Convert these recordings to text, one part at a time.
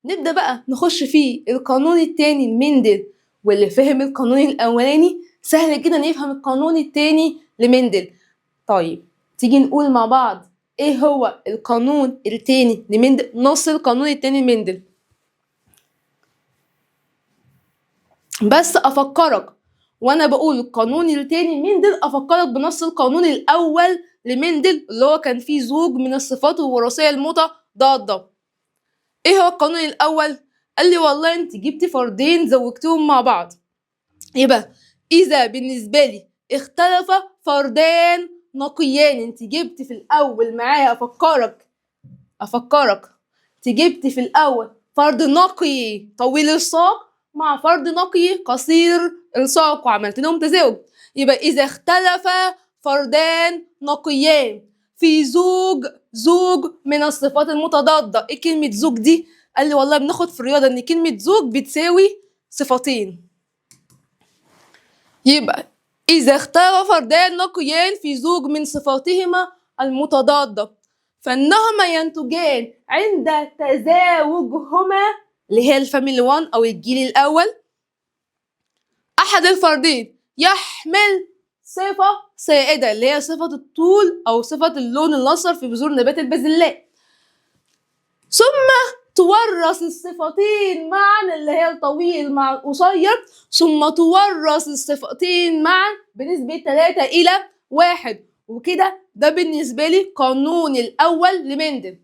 نبدأ بقى نخش في القانون التاني لمندل، واللي فهم القانون الأولاني سهل جدا يفهم القانون التاني لمندل. طيب تيجي نقول مع بعض ايه هو القانون التاني لمندل، نص القانون التاني لمندل. بس أفكرك وأنا بقول القانون التاني لمندل أفكرك بنص القانون الأول لمندل اللي هو كان فيه زوج من الصفات الوراثية المتضادة. ايه هو القانون الأول؟ قال لي والله انت جبتي فردين زوجتهم مع بعض، يبقى إذا بالنسبة لي اختلف فردان نقيان، انت جبتي في الأول معايا أفكرك انت جبتي في الأول فرد نقي طويل الساق مع فرد نقي قصير الساق وعملت لهم تزاوج، يبقى إذا اختلف فردان نقيان في زوج من الصفات المتضادة. ايه كلمة زوج دي؟ قال لي والله بناخد في الرياضة ان كلمة زوج بتساوي صفتين، يبقى إذا اختلف فردان نقيان في زوج من صفاتهما المتضادة فإنهما ينتجان عند تزاوجهما اللي هي الفاميلي 1 أو الجيل الأول أحد الفردين يحمل صفة سائدة اللي هي صفة الطول أو صفة اللون الأصفر في بذور نبات البازلاء، ثم تورث الصفتين معا اللي هي الطويل مع القصير، ثم تورث الصفتين معا بنسبة 3:1. وكده ده بالنسبة لي قانون الأول لمندل.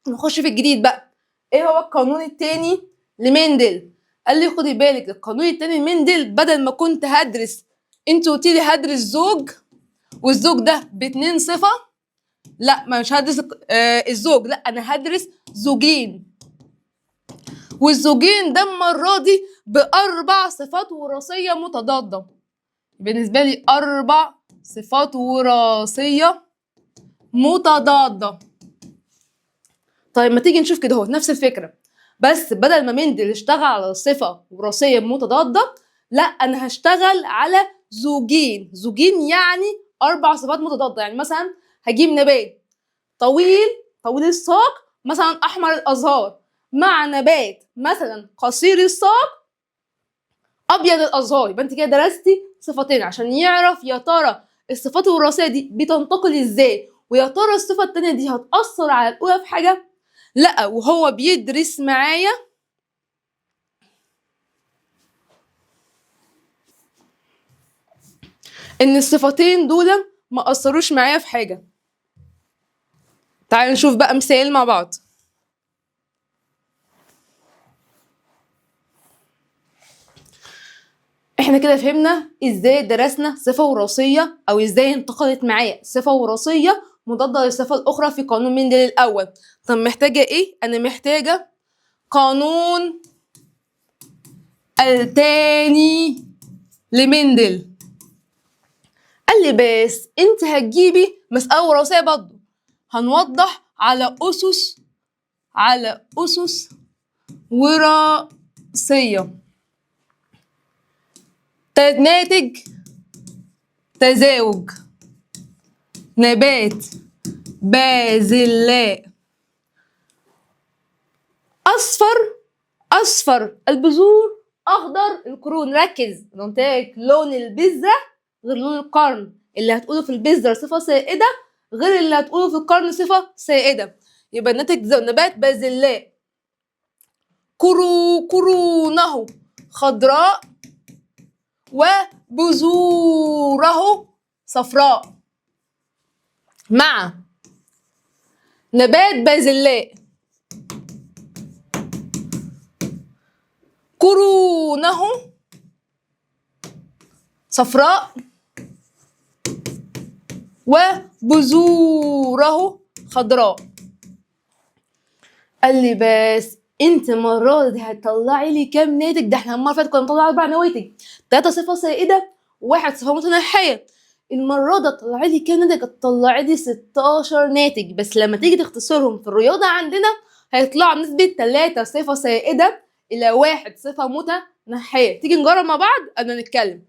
نخش في الجديد بقى. ايه هو القانون التاني لمندل؟ قال لي خدي بالك القانون التاني لمندل بدل ما كنت هدرس، انت قلتي لي هدرس زوج والزوج ده ب2 صفة، لا ما مش هدرس الزوج، لا انا هدرس زوجين، والزوجين ده المرة دي ب4 صفات وراثية متضادة. بالنسبة لي 4 صفات وراثية متضادة. طيب ما تيجي نشوف كده اهو نفس الفكرة، بس بدل ما مندل اشتغل على صفة وراثية متضادة، لا أنا هشتغل على زوجين يعني 4 صفات متضادة. يعني مثلا هجيب نبات طويل الساق مثلا أحمر الأزهار مع نبات مثلا قصير الساق أبيض الأزهار، يبقى أنت كده درستي صفتين عشان يعرف يا ترى الصفات الوراثية دي بتنتقل إزاي، ويا ترى الصفة التانية دي هتأثر على الأولى في حاجة؟ لأ، وهو بيدرس معايا إن الصفتين دول ما أثروش معايا في حاجة. تعالوا نشوف بقى مثال مع بعض. احنا كده فهمنا ازاي درسنا صفة وراثية او ازاي انتقلت معايا صفة وراثية مضادة للصفة الأخرى في قانون مندل الأول. طب محتاجة ايه؟ أنا محتاجة قانون التاني لمندل. قال لي بس انت هتجيبي مسألة وراثية برضه، هنوضح على أسس وراثية. ناتج تزاوج نبات بازلاء أصفر البذور أخضر القرون. ركز أنا قلت لك لون البذرة غير لون القرن، اللي هتقوله في البذرة صفة سائدة غير اللي هتقوله في القرن صفة سائدة. يبقى ناتج نبات بازلاء قرونه خضراء وبذوره صفراء مع نبات بازلاء قرونه صفراء وبذوره خضراء. قال لي بس انت المره دي هتطلعي لي كام ناتج؟ ده احنا المره اللي فاتت كنا بنطلع 4 نواتج، 3 صفه سائده و1 صفه متنحيه. المره دي هتطلعي لي كام ناتج؟ هتطلعي لي 16 ناتج، بس لما تيجي تختصرهم في الرياضه عندنا هيطلعوا نسبه 3 صفه سائده الى 1 صفه متنحيه. تيجي نجرب مع بعض قبل ما نتكلم.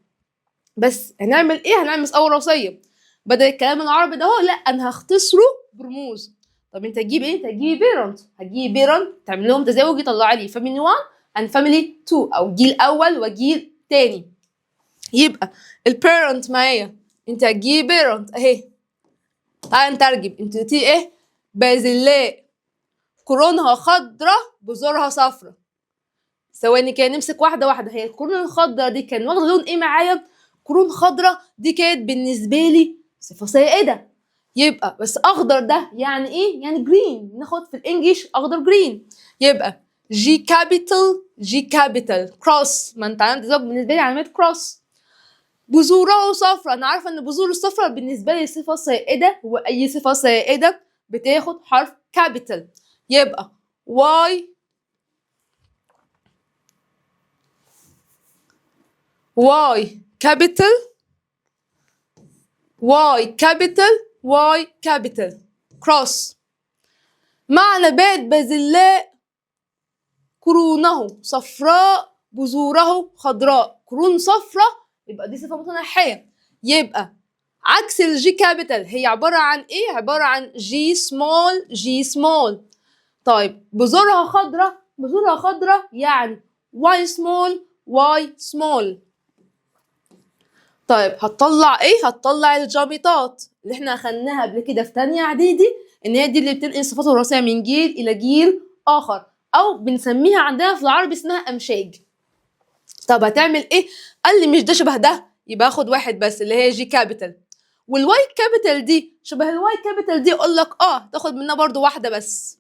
بس هنعمل ايه؟ هنعمل مسألة وراثية بدل الكلام العربي ده. لا انا هختصره برموز. طب انت هتجيب ايه؟ انت هتجيب بيرنت، هتجيب بيرنت تعمل لهم تزاوج يطلع لي فاميلي 1 and family 2 او جيل اول وجيل تاني. يبقى البيرنت معايا انت هتجيب بيرنت اهي. تعالى نترجم. انت قلتي ايه؟ بازلاء قرونها خضراء بذورها صفرا. ثواني كده نمسك واحده واحده. هي القرون الخضراء دي كان واخده لون ايه معايا؟ قرون خضراء دي كانت بالنسبه لي صفه سائده. يبقى بس اخضر ده يعني ايه؟ يعني جرين. ناخد في الانجليش اخضر جرين. يبقى جي كابيتال، جي كابيتال كروس. ما انت عندك بالنسبه لي علامات كروس. بذوره صفرا. انا عارفه ان بذور الصفرا بالنسبه لي صفه سائده، واي صفه سائده بتاخد حرف كابيتال. يبقى واي واي كابيتال، واي كابيتال، واي كابيتال كروس مع نبات بازلاء قرونه صفراء بذوره خضراء. قرون صفراء يبقى دي صفه متنحيه. يبقى عكس الجي كابيتال هي عباره عن ايه؟ عباره عن جي سمول، جي سمول. طيب بذورها خضراء، بذورها خضراء يعني واي سمول، واي سمول. طيب هتطلع ايه؟ هتطلع الجاميطات اللي احنا اخدناها قبل كده في تانية اعدادي، ان هي دي اللي بتنقل الصفات الوراثيه من جيل الى جيل اخر، او بنسميها عندنا في العربي اسمها امشاج. طب هتعمل ايه؟ قال لي مش ده شبه ده، يبقى اخد واحد بس اللي هي جي كابيتال. والواي كابيتال دي شبه الواي كابيتال دي، اقول لك تاخد منها برضو واحده بس.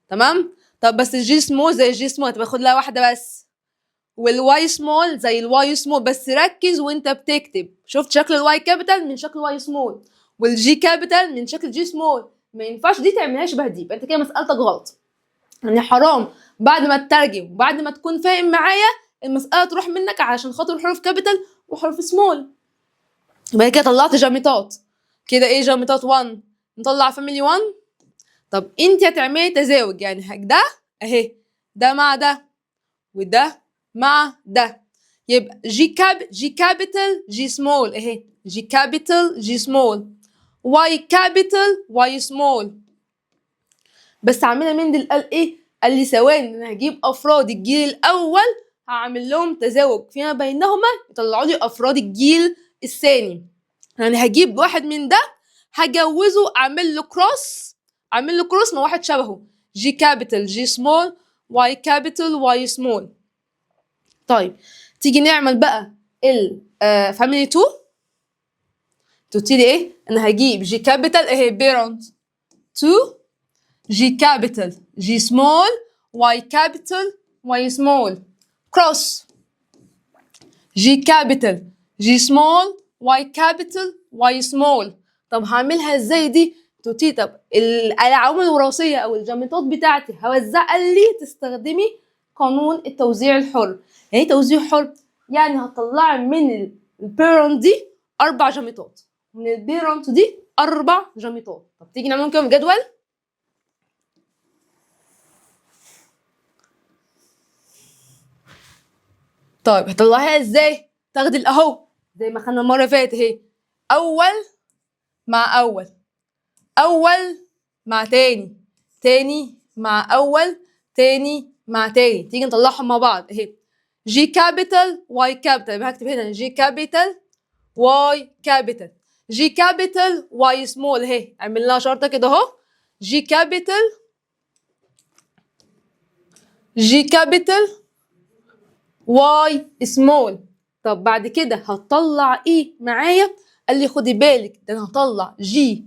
تمام؟ طب بس الجي سمول زي الجي سمول هتبقى خد لها واحده بس. والواي سمول زي الواي سمول، بس ركز وانت بتكتب. شفت شكل الواي كابيتال من شكل واي سمول، والجي كابيتال من شكل جي سمول. ما ينفعش دي تعملها شبه دي، يبقى انت كده مسألتك غلط. يعني حرام بعد ما تترجم وبعد ما تكون فاهم معايا المسألة تروح منك علشان خاطر حروف كابيتال وحروف سمول. يبقى كده طلعت جاميتات. كده ايه جاميتات 1؟ نطلع فاميلي 1. طب انت هتعملي تزاوج، يعني ده اهي، ده مع ده وده مع ده. يبقى جي كابيتال جي سمول اهي، جي كابيتال جي سمول. واي كابيتال واي سمول. بس عاملها مندل قال ايه؟ قال لي ثواني انا هجيب افراد الجيل الاول هعمل لهم تزاوج فيما بينهما يطلعوا لي افراد الجيل الثاني. يعني هجيب واحد من ده هجوزه اعمل له كروس، اعمل له كروس مع واحد شبهه. جي كابيتال جي سمول، واي كابيتال واي سمول. طيب تيجي نعمل بقى فاميلي 2. تبتدي ايه؟ انا هجيب جي كابيتال اهي بيرنت 2، جي كابيتال جي سمول، واي كابيتال واي سمول كروس جي كابيتال جي سمول، واي كابيتال واي سمول. طب هعملها ازاي دي؟ تبتدي طب العوامل الوراثيه او الجاميتات بتاعتي هوزع. قال لي تستخدمي قانون التوزيع الحر. يعني ايه توزيع حر؟ يعني هتطلعي من البيرنت دي 4 جاميتات، من البيرنت دي 4 جاميتات. طب تيجي نعمل كده جدول. طيب هتطلعيها ازاي؟ تاخدي اهو زي ما خدنا المره اللي فاتت اهي، اول مع اول، اول مع تاني، تاني مع اول، تاني مع تاني. تيجي نطلعهم مع بعض اهي. جي كابيتال واي كابيتال، يبقى هكتب هنا جي كابيتال واي كابيتال، جي كابيتال واي سمول اهي. اعمل لها شرطه كده اهو، جي كابيتال جي كابيتال واي سمول. طب بعد كده هتطلع ايه معايا؟ قال لي خدي بالك ده انا هطلع جي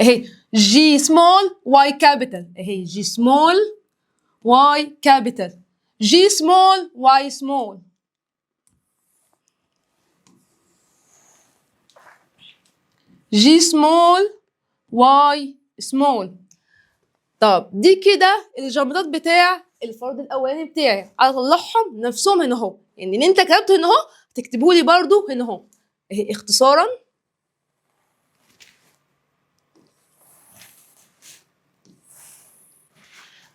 اهي، جي سمول واي كابيتال اهي، جي سمول واي كابيتال، جي سمول واي سمول. جي سمول واي سمول. طب دي كده الجامدات بتاع الفرد الاولاني بتاعي. اطلعهم نفسهم هنا اهو، يعني اللي انت كتبته هنا اهو تكتبه لي برده هنا اهو اهي اختصارا.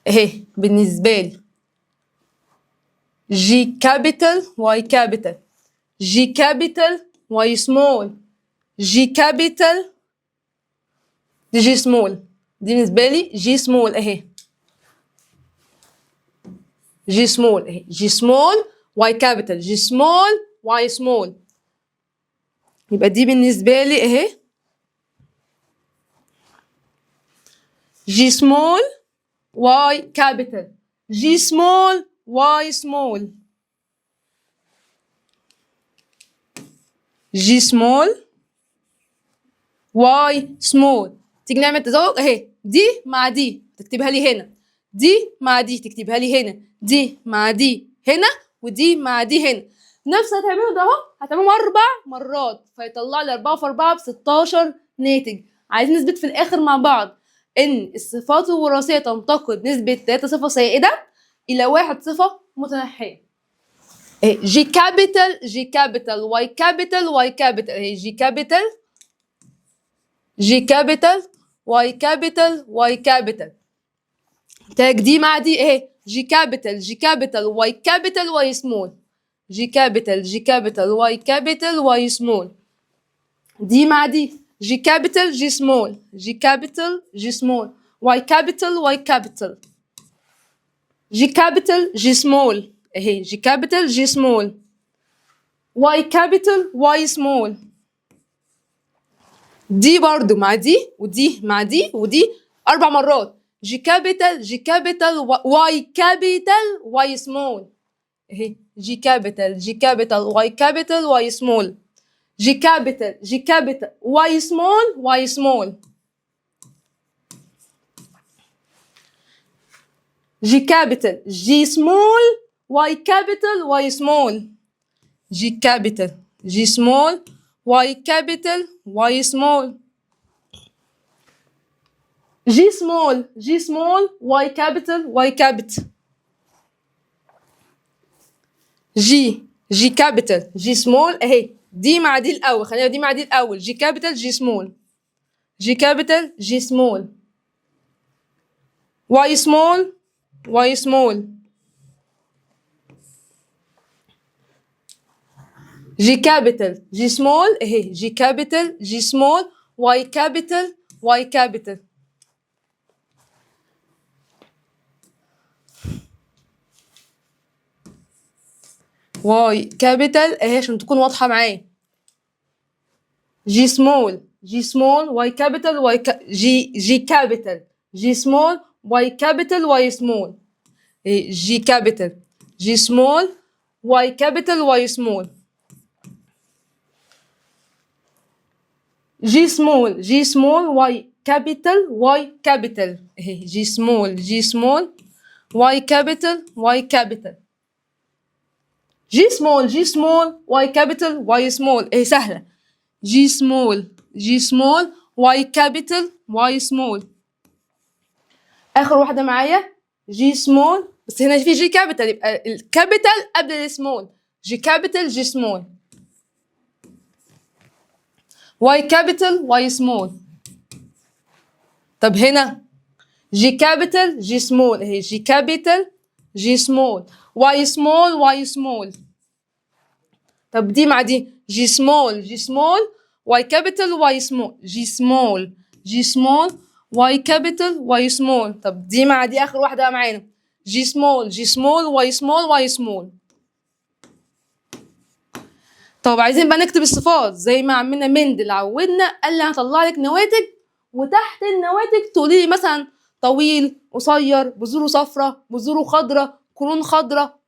اهي بالنسبه لي جي كابيتال واي كابيتال، جي كابيتال واي سمول، جي كابيتال دي جي سمول، دي بالنسبة لي جي سمول اهي، جي سمول اهي، جي سمول واي كابيتال، جي سمول واي سمول. يبقى دي بالنسبة لي اهي جي سمول واي كابيتال، جي سمول واي سمول، جي سمول واي سمول. تيجي نعمل تزوج اهي، دي مع دي تكتبها لي هنا، دي مع دي تكتبها لي هنا، دي مع دي هنا، ودي مع دي هنا. نفس اللي هتعمله ده اهو هتعمله 4 مرات، فيطلع لي 4 في 4 ب 16 ناتج. عايزين نثبت في الاخر مع بعض ان الصفات الوراثيه تنتقل نسبه 3 صفه سائده الى 1 صفه متنحيه. جي كابيتال، جي كابيتال، واي كابيتال، واي كابيتال، اهي جي كابيتال، جي كابيتال، واي كابيتال، واي كابيتال. تاج دي مع دي اهي جي كابيتال، جي كابيتال، واي كابيتال، واي سمول، جي كابيتال، جي كابيتال، واي كابيتال، واي سمول. دي مع دي جي كابيتال، جي سمول، جي كابيتال، جي سمول، واي كابيتال، واي كابيتال، جي كابيتال، جي سمول اهي جي كابيتال، جي سمول، واي كابيتال، واي سمول. دي برضو مع دي ودي مع دي ودي 4 مرات، جي كابيتال، جي كابيتال، واي كابيتال، واي سمول اهي جي كابيتال، جي كابيتال، واي كابيتال، واي سمول، جي كابيتال، جي كابيتال، واي سمول، واي سمول، جي كابيتال، جي سمول، واي كابيتال، واي سمول، جي كابيتال، جي سمول، واي كابيتال، واي سمول، جي سمول، جي سمول، واي كابيتال، واي كابيتال، جي كابيتال، جي سمول اهي دي مع دي الاول، خلينا دي مع دي الاول، جي كابيتال، جي سمول، جي كابيتال، جي سمول، واي سمول، واي سمول، جي كابيتال، جي سمول اهي جي كابيتال، جي سمول، واي كابيتال، واي كابيتال. واي كابيتال اهي عشان تكون واضحة معايا، جي سمول، جي سمول، واي كابيتال، واي جي كابيتال، جي سمول، واي كابيتال، واي سمول، جي كابيتال، جي سمول، واي كابيتال، واي سمول، جي سمول، جي سمول، واي كابيتال، واي كابيتال اهي جي سمول، جي سمول، واي كابيتال، واي كابيتال، جي سمول، جي سمول، واي كابيتال، واي سمول اهي سهلة، جي سمول، جي سمول، واي كابيتال، واي سمول. اخر واحدة معايا جي سمول، بس هنا في جي كابيتال يبقى الكابيتال قبل السمول، جي كابيتال، جي سمول، واي كابيتال، واي سمول. طب هنا جي كابيتال، جي سمول اهي جي كابيتال، جي سمول، واي سمول، واي سمول. طب دي مع دي جي سمول، جي سمول، واي كابيتال، واي سمول، جي سمول، جي سمول، واي كابيتال، واي سمول. طب دي مع دي اخر واحده معانا جي سمول، جي سمول، واي سمول، واي سمول. طب عايزين بقى نكتب الصفات زي ما عملنا مندل عودنا، قال لي هطلع لك نواتج، وتحت النواتج تقولي لي مثلا طويل، قصير، بذوره صفرة، بذوره خضرة، قرون خضرة،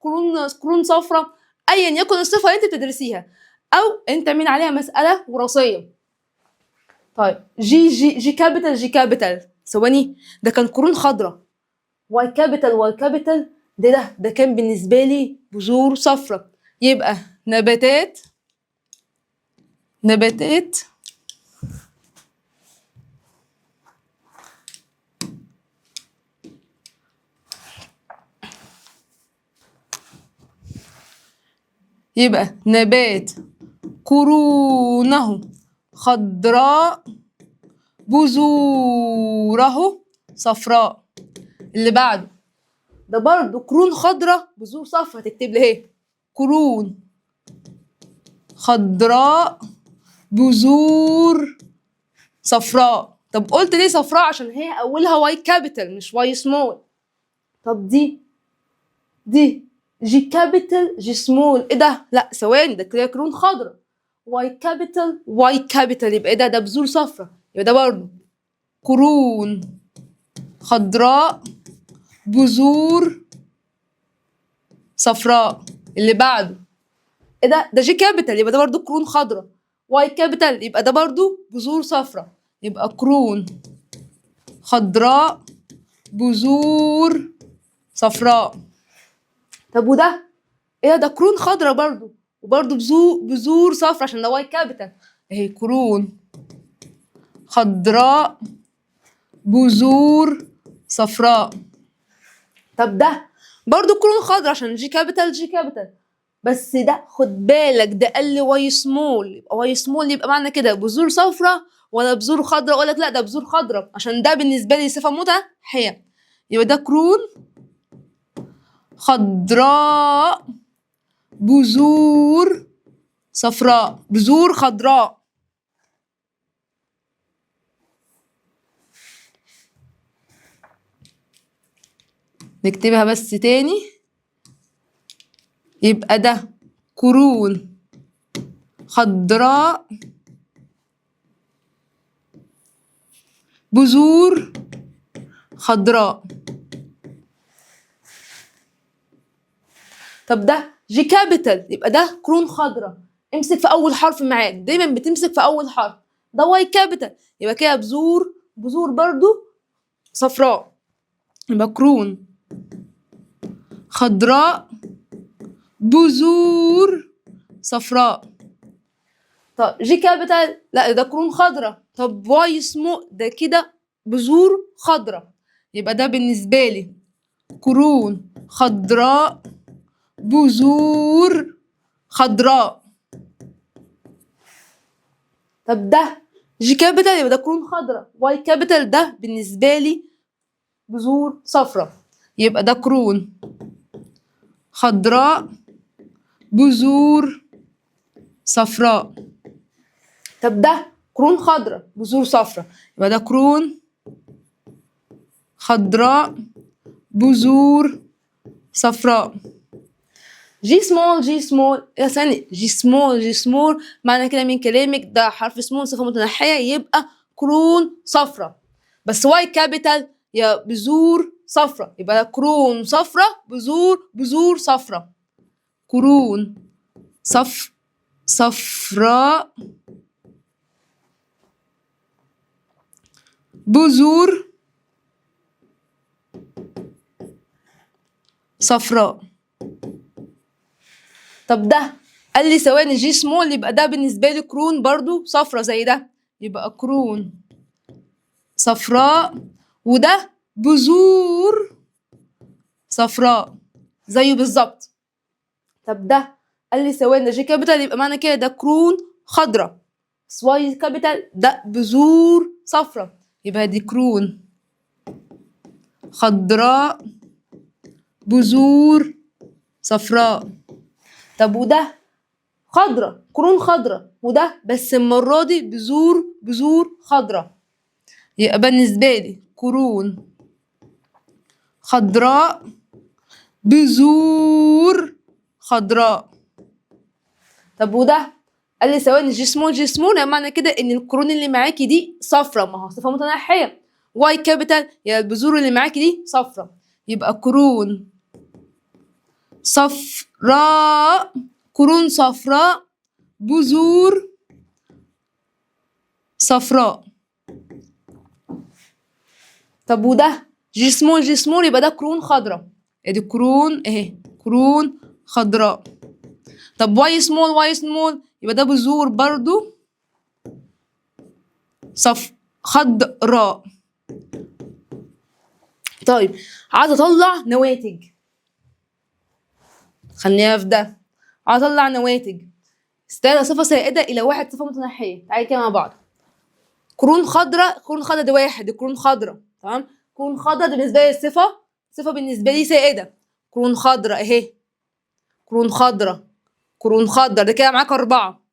قرون صفرة، ايا يكن الصفه اللي انت بتدرسيها او انت تعملي عليها مساله وراثيه. طيب جي كابيتال، جي كابيتال ثواني، ده كان قرون خضرة، واي كابيتال، واي كابيتال ده كان بالنسبه لي بذور صفرة، يبقى نباتات، نباتات يبقى نبات قرونه خضراء بذوره صفراء. اللي بعده ده برضه قرون خضراء بذور صفراء، تكتب لي اهي قرون خضراء بذور صفراء طب قلت ليه صفراء؟ عشان هي اولها واي كابيتال مش واي سمول. طب دي جي كابيتال جي سمول، ايه ده؟ لا ثواني، ده كده قرون خضراء. واي كابيتال يبقى ايه ده؟ ده بذور صفراء، يبقى ده برضه قرون خضراء بذور صفراء. اللي بعده ايه ده؟ ده جي كابيتال يبقى ده برضه قرون خضراء. واي كابيتال يبقى ده برضه بذور صفراء، يبقى قرون خضراء بذور صفراء. طب وده ايه ده؟ قرون خضراء برضه، وبرضه بذور صفراء عشان ده واي كابيتال. اهي قرون خضراء بذور صفراء. طب ده برضه قرون خضراء عشان جي كابيتال، بس ده خد بالك ده قال لي واي سمول، يبقى واي سمول يبقى معنى كده بذور صفراء ولا بذور خضراء؟ اقول لك لا، ده بذور خضراء عشان ده بالنسبه لي صفه متحيه. يبقى ده قرون خضراء بذور صفراء، بذور خضراء. نكتبها بس تاني، يبقى ده قرون خضراء بذور خضراء. طب ده جي كابيتال يبقى ده قرون خضراء، امسك في اول حرف معاك، دايما بتمسك في اول حرف. ده واي كابيتال يبقى كده بذور برضو صفراء، يبقى قرون خضراء بذور صفراء. طب جي كابيتال لا ده قرون خضراء. طب واي سمول ده كده بذور خضراء، يبقى ده بالنسبه لي قرون خضراء بذور خضراء. طب ده جي كابيتال يبقى ده قرون خضراء، واي كابيتال ده بالنسبه لي بذور صفراء، يبقى ده قرون خضراء بذور صفراء. طب ده قرون خضراء بذور صفراء، يبقى ده قرون خضراء بذور صفراء. جي سمول يا ثاني، جي سمول معنى كده من كلامك ده حرف سمول صفة متنحية يبقى قرون صفراء. بس واي كابيتال يا بذور صفراء، يبقى قرون صفراء بذور صفراء. قرون صفراء بذور صفراء. طب ده قال لي ثواني جي سمول يبقى ده بالنسبه لي قرون برضو صفراء زي ده، يبقى قرون صفراء وده بذور صفراء زيه بالظبط. طب ده قال لي ثواني جي كابيتال يبقى معنى كده ده قرون خضراء، واي كابيتال ده بذور صفراء، يبقى دي قرون خضراء بذور صفراء. طب وده خضراء قرون خضراء وده بس المرة دي بذور خضراء، يبقى بالنسبة لي قرون خضراء بذور خضراء. طب وده قال لي ثواني جي سمول يعني معنى كده ان القرون اللي معاكي دي صفراء، ما هو صفة متنحية. واي كابيتال يا البذور اللي معاكي دي صفراء، يبقى قرون صفراء بذور صفراء. طب وده جي سمول يبقى ده قرون خضراء، ادي قرون اهي قرون خضراء. طب واي سمول يبقى ده بذور برضو خضراء. طيب عايزه اطلع نواتج، خلينا في ده. عايزه اطلع نواتج استدل صفه سائده الى واحد صفه متنحيه. تعالي كده مع بعض. قرون خضراء دي واحد، دي قرون خضراء تمام. قرون خضراء بالنسبه لي صفه بالنسبه لي سائده. قرون خضراء اهي، قرون خضراء ده كده معاك 4.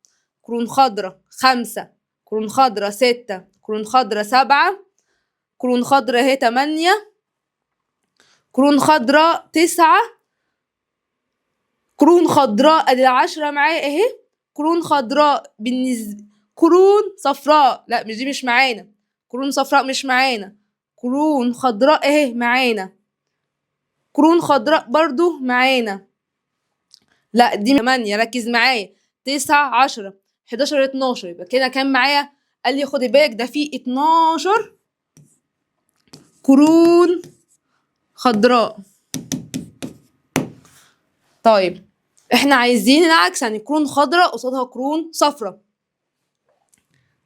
قرون خضراء 5، قرون خضراء 6، كرون خضرا 7، كرون خضرا اهي 8، كرون خضرا 9، كرون خضراء ادي 10 معايا اهي، كرون خضراء كرون صفراء، لا مش دي مش معانا، كرون صفراء مش معانا، كرون خضراء اهي معانا، كرون خضراء برضو معانا، لا دي 8، ركز معايا، 9 10 11 12، يبقى كده كام معايا؟ قال لي خدي بالك ده في 12 كرون خضراء. طيب احنا عايزين العكس، يعني كرون خضراء قصادها كرون صفراء.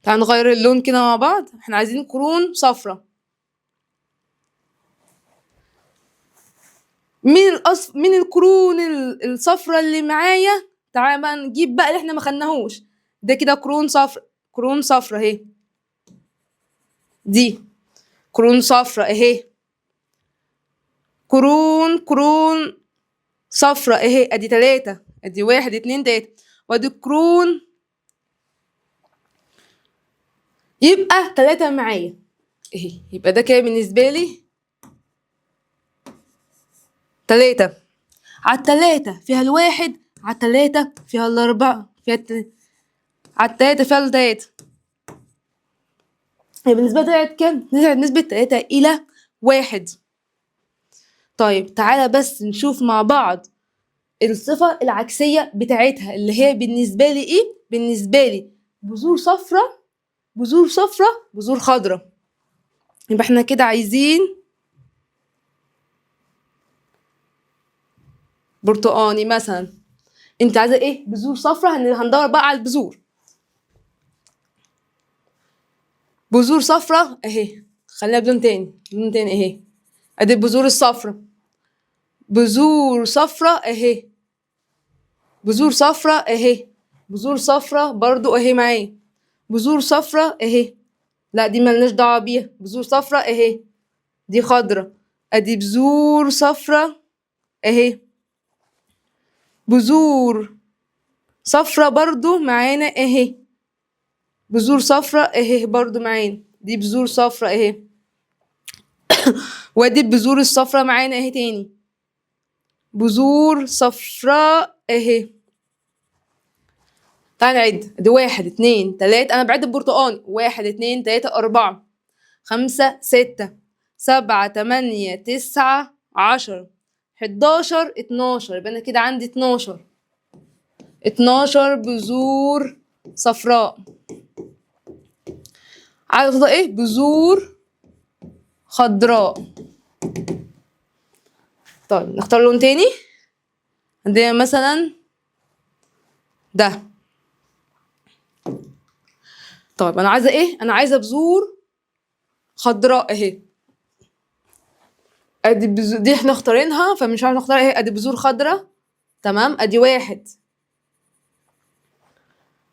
تعال نغير اللون كده مع بعض، احنا عايزين كرون صفراء. مين الكرون الصفراء اللي معايا؟ تعال بقى نجيب بقى اللي احنا ما خدناهوش، ده كده كرون صفراء، كرون صفراء اهي، دي كرون صفراء اهي، كرون صفراء اهي، ادي 3، ادي 1 2 3، وادي كرون، يبقى 3 معايا اهي، يبقى ده كده بالنسبه لي 3. على 3 فيها 1، على 3 فيها 4، على 3 فيها 3، يبقى بالنسبه لي طلعت كام؟ طلعت نسبه 3 إلى 1. طيب تعالى بس نشوف مع بعض الصفة العكسية بتاعتها اللي هي بالنسبة لي ايه؟ بالنسبة لي بذور صفرة، بذور صفرة، بذور خضرة. يبقى احنا كده عايزين برتقاني مثلا، انت عايزة ايه؟ بذور صفرة، هندور بقى على البذور. بذور صفرة اهي، خليها بلون تاني، لون تاني اهي، ادي البذور الصفرة، بذور صفرة اهي، بذور صفرة اهي، بذور صفرة برضو اهي معايا، بذور صفرة اهي، لا دي ملناش دعوة بيها، بذور صفرة اهي، دي خضرة، ادي بذور صفرة اهي، بذور صفرة برضو معانا اهي، بذور صفرة اهي برضو معانا، دي بذور صفرة اهي وادي البذور الصفرة معانا اهي تاني، بذور صفراء اهي. تعالى نعد، ادي 1 2 3، انا بعد البرتقاني، 1 2 3 4 5 6 7 8 9 10 11 12، يبقى انا كده عندي 12 بذور صفراء. عايزة ايه؟ بذور خضراء. طيب نختار لون تاني، عندنا مثلا ده. طيب انا عايزه ايه؟ انا عايزه بذور خضراء اهي، ادي البذور دي احنا اختارينها فمش عارفه نختار ايه، ادي بذور خضراء تمام، ادي 1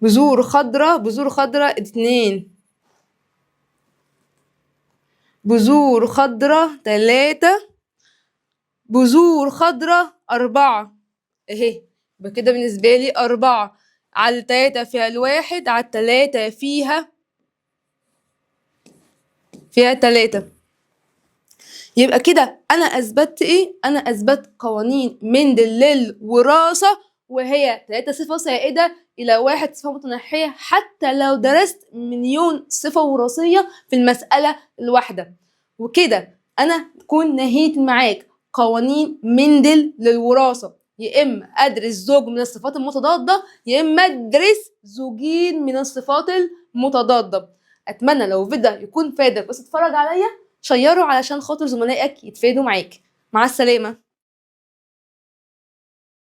بذور خضراء، بذور خضراء، ادي 2 بذور خضراء، 3 بذور خضراء، 4 اهي، يبقى كده بالنسبه لي 4. على 3 فيها 1، على 3 فيها 3. يبقى كده انا اثبتت ايه؟ انا اثبت قوانين مندل للوراثه، وهي 3 صفه سائده الى 1 صفه متنحيه، حتى لو درست مليون صفه وراثيه في المساله الواحده. وكده انا اكون نهيت معاك قوانين مندل للوراثه، يا اما ادرس زوج من الصفات المتضاده، يا اما ادرس زوجين من الصفات المتضاده. اتمنى لو فيديو يكون فادك، بس اتفرج عليا شيره علشان خاطر زملائك يتفادوا معاك. مع السلامة.